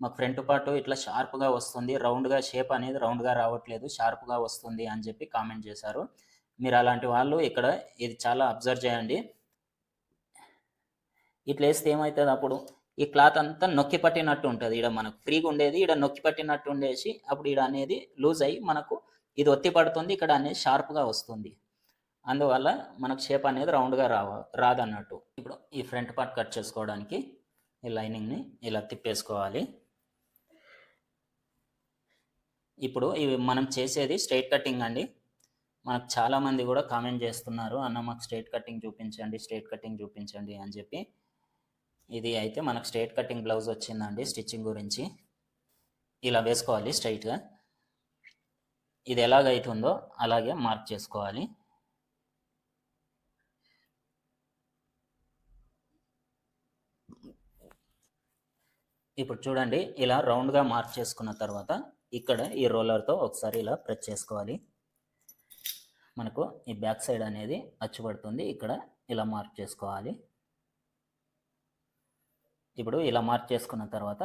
మాకు front part ఇట్లా షార్ప్గా వస్తుంది, రౌండ్గా షేప్ అనేది రౌండ్గా రావట్లేదు, షార్ప్గా వస్తుంది అని చెప్పి కామెంట్ చేశారు. మీరు అలాంటి వాళ్ళు ఇక్కడ ఇది చాలా అబ్జర్వ్ చేయండి. ఇట్లా వేస్తే ఏమవుతుంది, అప్పుడు ఈ క్లాత్ అంతా నొక్కి పట్టినట్టు ఉంటుంది. ఇక్కడ మనకు ఫ్రీగా ఉండేది ఇక్కడ నొక్కి పట్టినట్టు ఉండేసి అప్పుడు ఇక్కడ అనేది లూజ్ అయ్యి మనకు ఇది ఒత్తి పడుతుంది, ఇక్కడ అనేది షార్ప్గా వస్తుంది. అందువల్ల మనకు షేప్ అనేది రౌండ్గా రాదన్నట్టు. ఇప్పుడు ఈ ఫ్రంట్ పార్ట్ కట్ చేసుకోవడానికి ఈ లైనింగ్ని ఇలా తిప్పేసుకోవాలి. ఇప్పుడు ఇవి మనం చేసేది స్ట్రైట్ కటింగ్ అండి. మనకు చాలామంది కూడా కామెంట్ చేస్తున్నారు, అన్న మాకు స్ట్రైట్ కటింగ్ చూపించండి, స్ట్రైట్ కటింగ్ చూపించండి అని చెప్పి. ఇది అయితే మనకు స్ట్రైట్ కటింగ్ బ్లౌజ్ వచ్చిందండి. స్టిచ్చింగ్ గురించి ఇలా వేసుకోవాలి స్ట్రైట్గా. ఇది ఎలాగైతుందో అలాగే మార్క్ చేసుకోవాలి. ఇప్పుడు చూడండి, ఇలా రౌండ్గా మార్క్ చేసుకున్న తర్వాత ఇక్కడ ఈ రోలర్తో ఒకసారి ఇలా ప్రెస్ చేసుకోవాలి. మనకు ఈ బ్యాక్ సైడ్ అనేది అచ్చుపడుతుంది, ఇక్కడ ఇలా మార్క్ చేసుకోవాలి. ఇప్పుడు ఇలా మార్క్ చేసుకున్న తర్వాత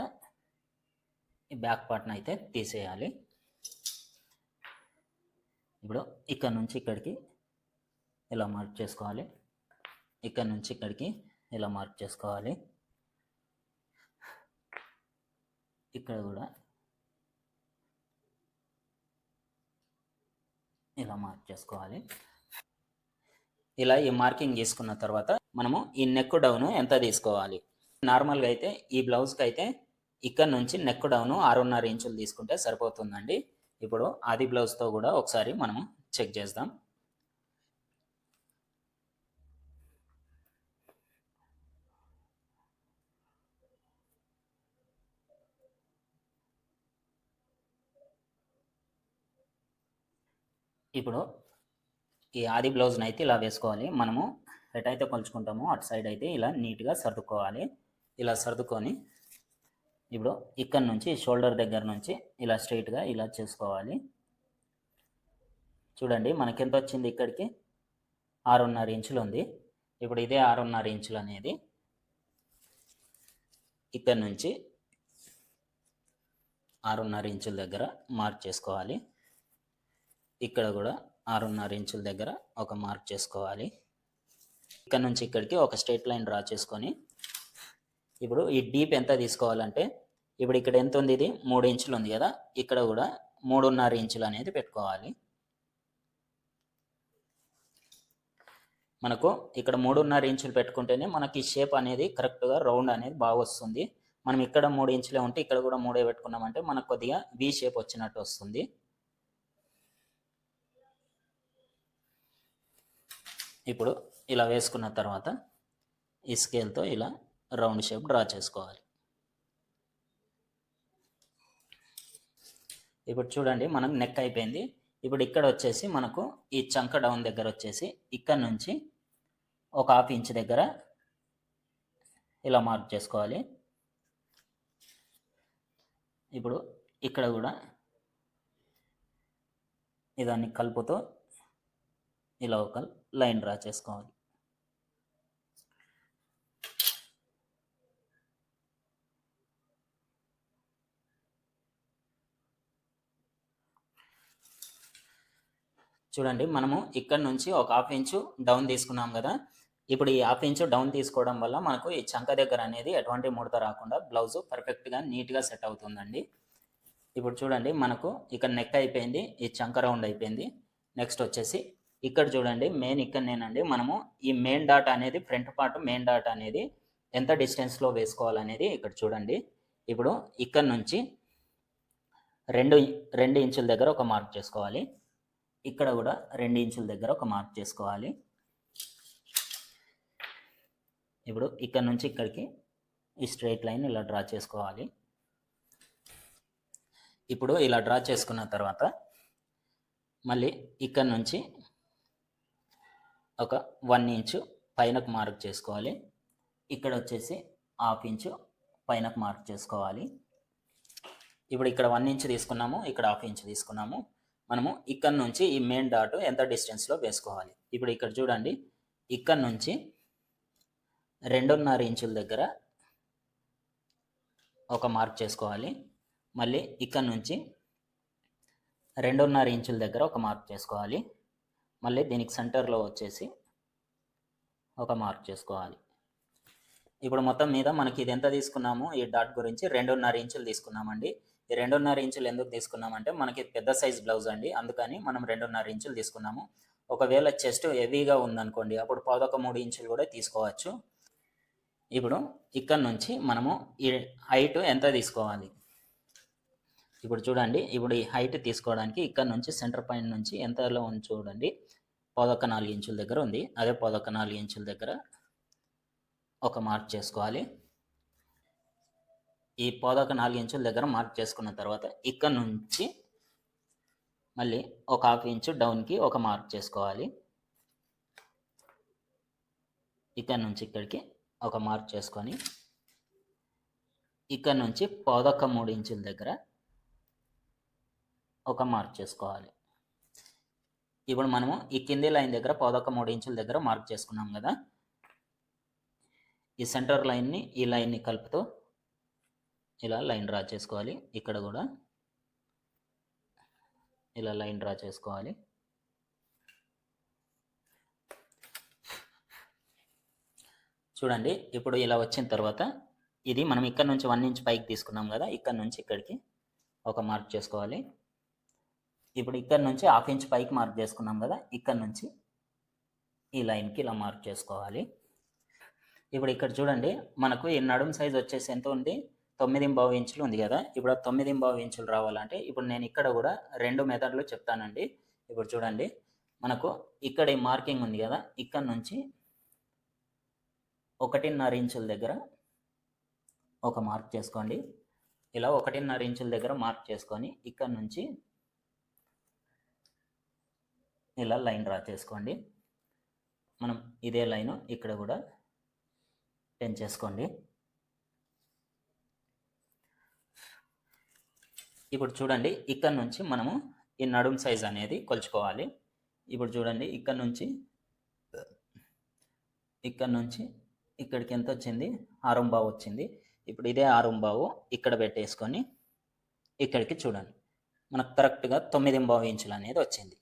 ఈ బ్యాక్ పార్ట్ని అయితే తీసేయాలి. ఇప్పుడు ఇక్కడ నుంచి ఇక్కడికి ఇలా మార్క్ చేసుకోవాలి, ఇక్కడ నుంచి ఇక్కడికి ఇలా మార్క్ చేసుకోవాలి, ఇక్కడ కూడా ఇలా మార్క్ చేసుకోవాలి. ఇలా ఈ మార్కింగ్ తీసుకున్న తర్వాత మనము ఈ నెక్ డౌన్ ఎంత తీసుకోవాలి. నార్మల్గా అయితే ఈ బ్లౌజ్కి అయితే ఇక్కడ నుంచి నెక్ డౌన్ 6.5 ఇంచులు తీసుకుంటే సరిపోతుందండి. ఇప్పుడు ఆది బ్లౌజ్తో కూడా ఒకసారి మనము చెక్ చేద్దాం. ఇప్పుడు ఈ ఆది బ్లౌజ్ని అయితే ఇలా వేసుకోవాలి. మనము ఎటైతే కొలుచుకుంటామో అటు సైడ్ అయితే ఇలా నీట్గా సర్దుకోవాలి. ఇలా సర్దుకొని ఇప్పుడు ఇక్కడ నుంచి షోల్డర్ దగ్గర నుంచి ఇలా స్ట్రైట్గా ఇలా చేసుకోవాలి. చూడండి మనకి ఎంత వచ్చింది, ఇక్కడికి 6.5 ఇంచులు ఉంది. ఇప్పుడు ఇదే 6.5 ఇంచులు అనేది ఇక్కడ నుంచి 6.5 ఇంచుల దగ్గర మార్క్ చేసుకోవాలి. ఇక్కడ కూడా 6.5 ఇంచుల దగ్గర ఒక మార్క్ చేసుకోవాలి. ఇక్కడ నుంచి ఇక్కడికి ఒక స్ట్రైట్ లైన్ డ్రా చేసుకొని ఇప్పుడు ఈ డీప్ ఎంత తీసుకోవాలంటే ఇప్పుడు ఇక్కడ ఎంత ఉంది, ఇది 3 ఇంచులు ఉంది కదా, ఇక్కడ కూడా 3.5 ఇంచులు అనేది పెట్టుకోవాలి. మనకు ఇక్కడ 3.5 ఇంచులు పెట్టుకుంటేనే మనకి షేప్ అనేది కరెక్ట్గా రౌండ్ అనేది బాగా వస్తుంది. మనం ఇక్కడ 3 ఇంచులే ఉంటే ఇక్కడ కూడా 3 పెట్టుకున్నామంటే మనకు కొద్దిగా వి షేప్ వచ్చినట్టు వస్తుంది. ఇప్పుడు ఇలా వేసుకున్న తర్వాత ఈ స్కేల్తో ఇలా రౌండ్ షేప్ డ్రా చేసుకోవాలి. ఇప్పుడు చూడండి మనం నెక్ అయిపోయింది. ఇప్పుడు ఇక్కడ వచ్చేసి మనకు ఈ చంక డౌన్ దగ్గర వచ్చేసి ఇక్కడ నుంచి ఒక 1/2 ఇంచ్ దగ్గర ఇలా మార్క్ చేసుకోవాలి. ఇప్పుడు ఇక్కడ కూడా ఇదాన్ని కలుపుతూ ఇలా ఒక లైన్ డ్రా చేసుకోవాలి. చూడండి మనము ఇక్కడ నుంచి ఒక 1/2 ఇంచు డౌన్ తీసుకున్నాం కదా. ఇప్పుడు ఈ 1/2 ఇంచు డౌన్ తీసుకోవడం వల్ల మనకు ఈ చంక దగ్గర అనేది ఎటువంటి ముడత రాకుండా బ్లౌజు పర్ఫెక్ట్గా నీట్గా సెట్ అవుతుందండి. ఇప్పుడు చూడండి మనకు ఇక్కడ నెక్ అయిపోయింది, ఈ చంక రౌండ్ అయిపోయింది. నెక్స్ట్ వచ్చేసి ఇక్కడ చూడండి మెయిన్ ఇక్కడనేనండి మనము ఈ మెయిన్ డాట్ అనేది ఫ్రంట్ పార్ట్ మెయిన్ డాట్ అనేది ఎంత డిస్టెన్స్లో వేసుకోవాలనేది ఇక్కడ చూడండి. ఇప్పుడు ఇక్కడ నుంచి 2 ఇంచుల దగ్గర ఒక మార్క్ చేసుకోవాలి. ఇక్కడ కూడా 2 ఇంచుల దగ్గర ఒక మార్క్ చేసుకోవాలి. ఇప్పుడు ఇక్కడ నుంచి ఇక్కడికి ఈ స్ట్రైట్ లైన్ ఇలా డ్రా చేసుకోవాలి. ఇప్పుడు ఇలా డ్రా చేసుకున్న తర్వాత మళ్ళీ ఇక్కడ నుంచి ఒక 1 ఇంచు పైనకు మార్క్ చేసుకోవాలి. ఇక్కడ వచ్చేసి 1/2 ఇంచు పైనకు మార్క్ చేసుకోవాలి. ఇప్పుడు ఇక్కడ 1 ఇంచు తీసుకున్నాము, ఇక్కడ 1/2 ఇంచు తీసుకున్నాము. మనము ఇక్కడ నుంచి ఈ మెయిన్ డాట్ ఎంత డిస్టెన్స్లో వేసుకోవాలి. ఇప్పుడు ఇక్కడ చూడండి ఇక్కడ నుంచి 2.5 ఇంచుల దగ్గర ఒక మార్క్ చేసుకోవాలి. మళ్ళీ ఇక్కడ నుంచి 2.5 ఇంచుల దగ్గర ఒక మార్క్ చేసుకోవాలి. మళ్ళీ దీనికి సెంటర్లో వచ్చేసి ఒక మార్క్ చేసుకోవాలి. ఇప్పుడు మొత్తం మీద మనకి ఇది ఎంత తీసుకున్నాము, ఈ డాట్ గురించి 2.5 ఇంచులు తీసుకున్నామండి. ఈ 2.5 ఇంచులు ఎందుకు తీసుకున్నామంటే మనకి పెద్ద సైజ్ బ్లౌజ్ అండి, అందుకని మనం 2.5 ఇంచులు తీసుకున్నాము. ఒకవేళ చెస్ట్ హెవీగా ఉందనుకోండి, అప్పుడు 3 ఇంచులు కూడా తీసుకోవచ్చు. ఇప్పుడు ఇక్కడ నుంచి మనము ఈ హైట్ ఎంత తీసుకోవాలి, ఇప్పుడు చూడండి. ఇప్పుడు ఈ హైట్ తీసుకోవడానికి ఇక్కడ నుంచి సెంటర్ పాయింట్ నుంచి ఎంతలో ఉంది చూడండి, 4 ఇంచుల దగ్గర ఉంది. అదే 4 ఇంచుల దగ్గర ఒక మార్క్ చేసుకోవాలి. ఈ 4 ఇంచుల దగ్గర మార్క్ చేసుకున్న తర్వాత ఇక్కడ నుంచి మళ్ళీ ఒక 1/2 ఇంచు డౌన్కి ఒక మార్క్ చేసుకోవాలి. ఇక్కడ నుంచి ఇక్కడికి ఒక మార్క్ చేసుకొని ఇక్కడ నుంచి 3 ఇంచుల దగ్గర ఒక మార్క్ చేసుకోవాలి. ఇప్పుడు మనము ఈ కింది లైన్ దగ్గర 3 ఇంచుల దగ్గర మార్క్ చేసుకున్నాం కదా, ఈ సెంటర్ లైన్ని ఈ లైన్ని కలుపుతూ ఇలా లైన్ డ్రా చేసుకోవాలి. ఇక్కడ కూడా ఇలా లైన్ డ్రా చేసుకోవాలి. చూడండి, ఇప్పుడు ఇలా వచ్చిన తర్వాత ఇది మనం ఇక్కడ నుంచి 1 ఇంచ్ పైకి తీసుకున్నాం కదా, ఇక్కడ నుంచి ఇక్కడికి ఒక మార్క్ చేసుకోవాలి. ఇప్పుడు ఇక్కడ నుంచి 1/2 ఇంచ్ పైకి మార్క్ చేసుకున్నాం కదా, ఇక్కడ నుంచి ఈ లైన్కి ఇలా మార్క్ చేసుకోవాలి. ఇప్పుడు ఇక్కడ చూడండి, మనకు ఈ నడుము సైజ్ వచ్చేసి ఎంత ఉంది, 9.5 ఇంచులు ఉంది కదా. ఇప్పుడు 9.5 ఇంచులు రావాలంటే ఇప్పుడు నేను ఇక్కడ కూడా 2 మెథడ్లు చెప్తానండి. ఇప్పుడు చూడండి, మనకు ఇక్కడ ఈ మార్కింగ్ ఉంది కదా, ఇక్కడ నుంచి 1.5 ఇంచుల దగ్గర ఒక మార్క్ చేసుకోండి. ఇలా 1.5 ఇంచుల దగ్గర మార్క్ చేసుకొని ఇక్కడ నుంచి ఇలా లైన్ డ్రా చేసుకోండి. మనం ఇదే లైను ఇక్కడ కూడా పెంచేసుకోండి. ఇప్పుడు చూడండి, ఇక్కడ నుంచి మనము ఈ నడుము సైజ్ అనేది కొలుచుకోవాలి. ఇప్పుడు చూడండి, ఇక్కడ నుంచి ఇక్కడికి ఎంత వచ్చింది, 6.5 వచ్చింది. ఇప్పుడు ఇదే 6.5 ఇక్కడ పెట్టేసుకొని ఇక్కడికి చూడండి, మనకు కరెక్ట్గా 9.5 ఇంచులు అనేది వచ్చింది.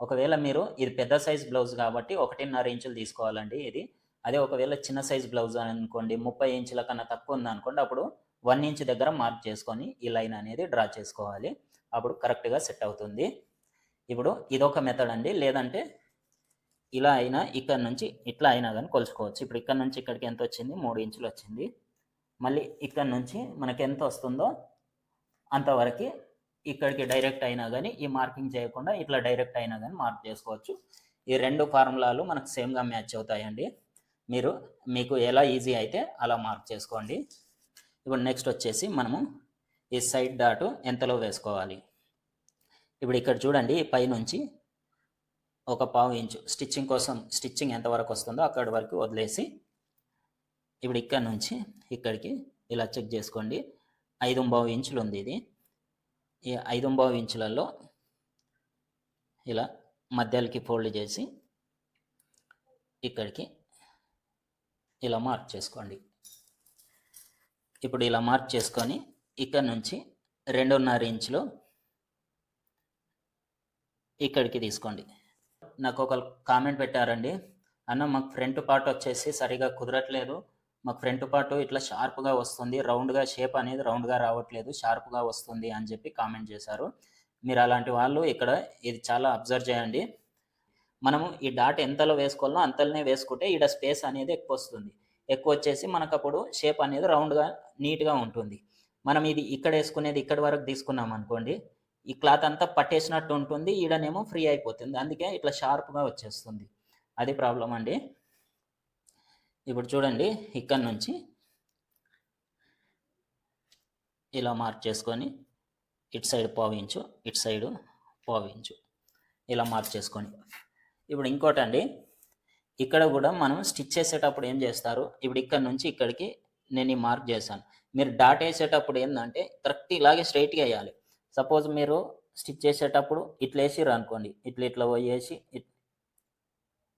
ఒకవేళ మీరు ఇది పెద్ద సైజ్ బ్లౌజ్ కాబట్టి 1.5 ఇంచులు తీసుకోవాలండి ఇది. అదే ఒకవేళ చిన్న సైజ్ బ్లౌజ్ అనుకోండి, 30 ఇంచుల కన్నా తక్కువ ఉంది అనుకోండి, అప్పుడు 1 ఇంచ్ దగ్గర మార్క్ చేసుకొని ఈ లైన్ అనేది డ్రా చేసుకోవాలి. అప్పుడు కరెక్ట్గా సెట్ అవుతుంది. ఇప్పుడు ఇదొక మెథడ్ అండి. లేదంటే ఇలా అయినా ఇక్కడ నుంచి ఇట్లా అయినా కానీ కొలుచుకోవచ్చు. ఇప్పుడు ఇక్కడ నుంచి ఇక్కడికి ఎంత వచ్చింది, 3 ఇంచులు వచ్చింది. మళ్ళీ ఇక్కడ నుంచి మనకి ఎంత వస్తుందో అంతవరకు ఇక్కడికి డైరెక్ట్ అయినా కానీ ఈ మార్కింగ్ చేయకుండా ఇట్లా డైరెక్ట్ అయినా కానీ మార్క్ చేసుకోవచ్చు. ఈ 2 ఫార్ములాలు మనకు సేమ్గా మ్యాచ్ అవుతాయండి. మీకు ఎలా ఈజీ అయితే అలా మార్క్ చేసుకోండి. ఇప్పుడు నెక్స్ట్ వచ్చేసి మనము ఈ సైడ్ డాట్ ఎంతలో వేసుకోవాలి. ఇప్పుడు ఇక్కడ చూడండి, పైనుంచి ఒక 1/2 ఇంచు స్టిచ్చింగ్ కోసం, స్టిచ్చింగ్ ఎంతవరకు వస్తుందో అక్కడి వరకు వదిలేసి ఇప్పుడు ఇక్కడ నుంచి ఇక్కడికి ఇలా చెక్ చేసుకోండి. 5.5 ఇంచులు ఉంది ఇది. ఈ 5.5 ఇంచులలో ఇలా మధ్యలోకి ఫోల్డ్ చేసి ఇక్కడికి ఇలా మార్క్ చేసుకోండి. ఇప్పుడు ఇలా మార్క్ చేసుకొని ఇక్కడ నుంచి 2.5 ఇంచులు ఇక్కడికి తీసుకోండి. నాకు ఒక కామెంట్ పెట్టారండి, అన్న మాకు ఫ్రంట్ పార్ట్ వచ్చేసి సరిగా కుదరట్లేదు, మాకు ఫ్రంట్ పార్ట్ ఇట్లా షార్ప్గా వస్తుంది, రౌండ్గా షేప్ అనేది రౌండ్గా రావట్లేదు, షార్ప్గా వస్తుంది అని చెప్పి కామెంట్ చేశారు. మీరు అలాంటి వాళ్ళు ఇక్కడ ఇది చాలా అబ్జర్వ్ చేయండి. మనము ఈ డాట్ ఎంతలో వేసుకోవాలో అంతలోనే వేసుకుంటే ఈడ స్పేస్ అనేది ఎక్కువ వస్తుంది. ఎక్కువ వచ్చేసి మనకు అప్పుడు షేప్ అనేది రౌండ్గా నీట్గా ఉంటుంది. మనం ఇది ఇక్కడ వేసుకునేది ఇక్కడి వరకు తీసుకున్నాం అనుకోండి, ఈ క్లాత్ అంతా పట్టేసినట్టు ఉంటుంది, ఈడనేమో ఫ్రీ అయిపోతుంది. అందుకే ఇట్లా షార్ప్గా వచ్చేస్తుంది. అది ప్రాబ్లం అండి. ఇప్పుడు చూడండి, ఇక్కడ నుంచి ఇలా మార్క్ చేసుకొని ఇటు సైడ్ 1/2 ఇంచు, ఇటు సైడ్ 1/2 ఇంచు ఇలా మార్క్ చేసుకొని, ఇప్పుడు ఇంకోటి అండి, ఇక్కడ కూడా మనం స్టిచ్ చేసేటప్పుడు ఏం చేస్తారు, ఇప్పుడు ఇక్కడ నుంచి ఇక్కడికి నేను ఈ మార్క్ చేశాను. మీరు డాట్ వేసేటప్పుడు ఏంటంటే కరెక్ట్ ఇలాగే స్ట్రైట్గా వేయాలి. సపోజ్ మీరు స్టిచ్ చేసేటప్పుడు ఇట్లా వేసిర్రు అనుకోండి, ఇట్లా పోయేసి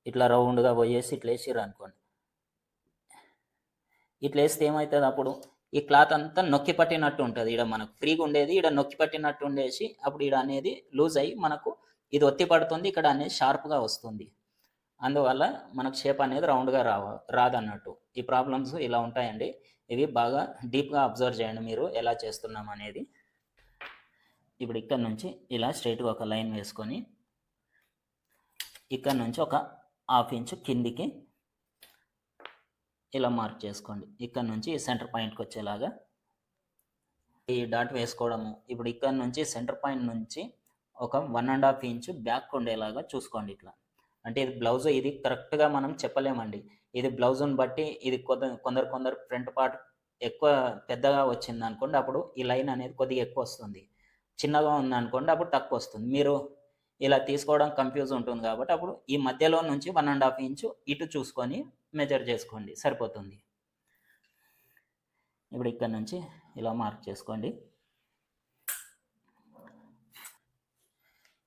ఇట్లా రౌండ్గా పోయేసి ఇట్లా వేసిర్రు అనుకోండి, ఇట్లా వేస్తే ఏమవుతుంది, అప్పుడు ఈ క్లాత్ అంతా నొక్కి పట్టినట్టు ఉంటుంది. ఈడ మనకు ఫ్రీగా ఉండేది ఈడ నొక్కి పట్టినట్టు ఉండేసి అప్పుడు ఈడ అనేది లూజ్ అయ్యి మనకు ఇది ఒత్తి పడుతుంది, ఇక్కడ అనేది షార్ప్గా వస్తుంది. అందువల్ల మనకు షేప్ అనేది రౌండ్గా రాదన్నట్టు. ఈ ప్రాబ్లమ్స్ ఇలా ఉంటాయండి. ఇవి బాగా డీప్గా అబ్జర్వ్ చేయండి మీరు ఎలా చేస్తున్నాం అనేది. ఇప్పుడు ఇక్కడ నుంచి ఇలా స్ట్రైట్గా ఒక లైన్ వేసుకొని ఇక్కడ నుంచి ఒక 1/2 ఇంచు కిందికి ఇలా మార్క్ చేసుకోండి. ఇక్కడ నుంచి సెంటర్ పాయింట్కి వచ్చేలాగా ఈ డాట్ వేసుకోవడము. ఇప్పుడు ఇక్కడ నుంచి సెంటర్ పాయింట్ నుంచి ఒక 1.5 ఇంచు బ్యాక్ ఉండేలాగా చూసుకోండి. ఇట్లా అంటే ఇది బ్లౌజ్, ఇది కరెక్ట్గా మనం చెప్పలేమండి. ఇది బ్లౌజ్ని బట్టి ఇది కొందరు ఫ్రంట్ పార్ట్ ఎక్కువ పెద్దగా వచ్చింది అనుకోండి, అప్పుడు ఈ లైన్ అనేది కొద్దిగా ఎక్కువ వస్తుంది. చిన్నగా ఉంది అనుకోండి, అప్పుడు తక్కువ వస్తుంది. మీరు ఇలా తీసుకోవడం కన్ఫ్యూజ్ ఉంటుంది కాబట్టి అప్పుడు ఈ మధ్యలో నుంచి 1.5 ఇంచు ఇటు చూసుకొని మెజర్ చేసుకోండి, సరిపోతుంది. ఇప్పుడు ఇక్కడ నుంచి ఇలా మార్క్ చేసుకోండి.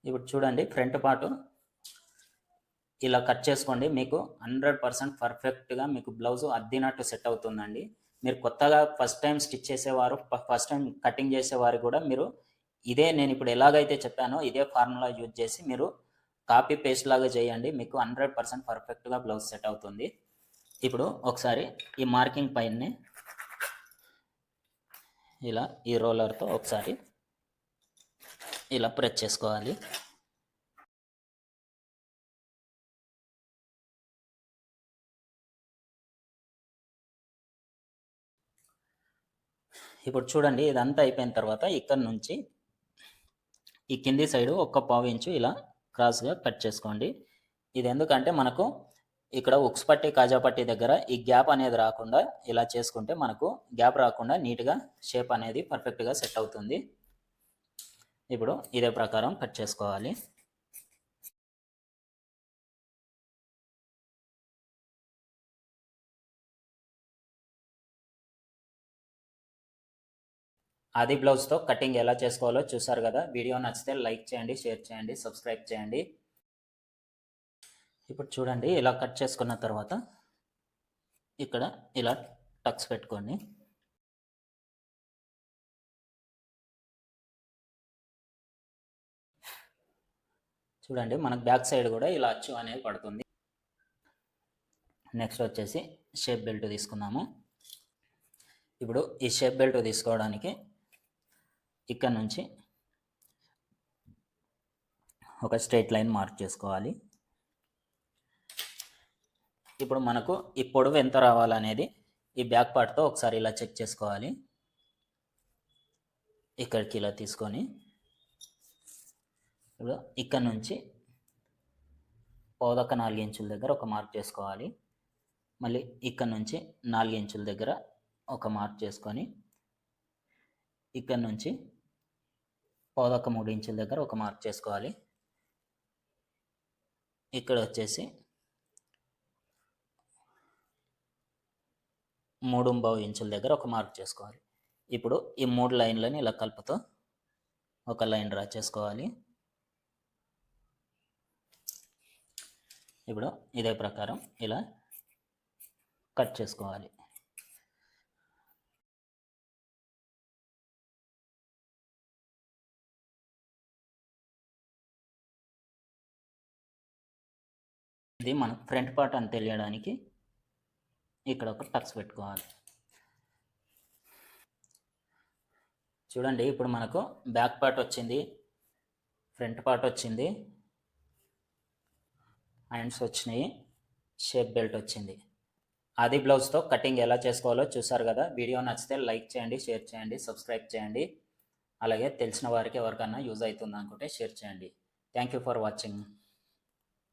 ఇప్పుడు చూడండి, ఫ్రంట్ పార్ట్ ఇలా కట్ చేసుకోండి. మీకు 100% పర్ఫెక్ట్గా మీకు బ్లౌజ్ అద్దినట్టు సెట్ అవుతుందండి. మీరు కొత్తగా ఫస్ట్ టైం స్టిచ్ చేసేవారు, ఫస్ట్ టైం కటింగ్ చేసేవారు కూడా మీరు ఇదే నేను ఇప్పుడు ఎలాగైతే చెప్పానో ఇదే ఫార్ములా యూజ్ చేసి మీరు కాపీ పేస్ట్ లాగా చేయండి. మీకు 100% పర్ఫెక్ట్గా బ్లౌజ్ సెట్ అవుతుంది. ఇప్పుడు ఒకసారి ఈ మార్కింగ్ పైన ఇలా ఈ రోలర్తో ఒకసారి ఇలా ప్రెస్ చేసుకోవాలి. ఇప్పుడు చూడండి, ఇదంతా అయిపోయిన తర్వాత ఇక్కడ నుంచి ఈ కింది సైడు 1/4 ఇంచు ఇలా క్రాస్గా కట్ చేసుకోండి. ఇది ఎందుకంటే మనకు ఇక్కడ ఉక్స్ పట్టి కాజా పట్టి దగ్గర ఈ గ్యాప్ అనేది రాకుండా ఇలా చేసుకుంటే మనకు గ్యాప్ రాకుండా నీట్గా షేప్ అనేది పర్ఫెక్ట్గా సెట్ అవుతుంది. ఇప్పుడు ఇదే ప్రకారం కట్ చేసుకోవాలి. ఆది బ్లౌజ్తో కటింగ్ ఎలా చేసుకోవాలో చూసారు కదా. వీడియో నచ్చితే లైక్ చేయండి, షేర్ చేయండి, సబ్స్క్రైబ్ చేయండి. ఇప్పుడు చూడండి, ఇలా కట్ చేసుకున్న తర్వాత ఇక్కడ ఇలా టక్స్ పెట్టుకోండి. చూడండి, మనకు బ్యాక్ సైడ్ కూడా ఇలా అచ్చు అనేది పడుతుంది. నెక్స్ట్ వచ్చేసి షేప్ బెల్ట్ తీసుకుందాము. ఇప్పుడు ఈ షేప్ బెల్ట్ తీసుకోవడానికి ఇక్కడ నుంచి ఒక స్ట్రైట్ లైన్ మార్క్ చేసుకోవాలి. ఇప్పుడు మనకు ఈ పొడవు ఎంత రావాలనేది ఈ బ్యాక్ పార్ట్తో ఒకసారి ఇలా చెక్ చేసుకోవాలి. ఇక్కడికి ఇలా తీసుకొని ఇప్పుడు ఇక్కడ నుంచి 4 ఇంచుల దగ్గర ఒక మార్క్ చేసుకోవాలి. మళ్ళీ ఇక్కడ నుంచి 4 ఇంచుల దగ్గర ఒక మార్క్ చేసుకొని ఇక్కడ నుంచి 3 ఇంచుల దగ్గర ఒక మార్క్ చేసుకోవాలి. ఇక్కడ వచ్చేసి 3.5 ఇంచుల దగ్గర ఒక మార్క్ చేసుకోవాలి. ఇప్పుడు ఈ 3 లైన్లని ఇలా కలుపుతూ ఒక లైన్ డ్రా చేసుకోవాలి. ఇప్పుడు ఇదే ప్రకారం ఇలా కట్ చేసుకోవాలి. ఇది మనం ఫ్రంట్ పార్ట్ అని తెలియడానికి ఇక్కడ ఒక టక్స్ పెట్టుకోవాలి. చూడండి, ఇప్పుడు మనకు బ్యాక్ పార్ట్ వచ్చింది, ఫ్రంట్ పార్ట్ వచ్చింది, హ్యాండ్స్ వచ్చినాయి, షేప్ బెల్ట్ వచ్చింది. ఆది బ్లౌజ్తో కటింగ్ ఎలా చేసుకోవాలో చూసారు కదా. వీడియో నచ్చితే లైక్ చేయండి, షేర్ చేయండి, సబ్స్క్రైబ్ చేయండి. అలాగే తెలిసిన వారికి ఎవరికన్నా యూజ్ అవుతుంది అనుకుంటే షేర్ చేయండి. Thank you for watching.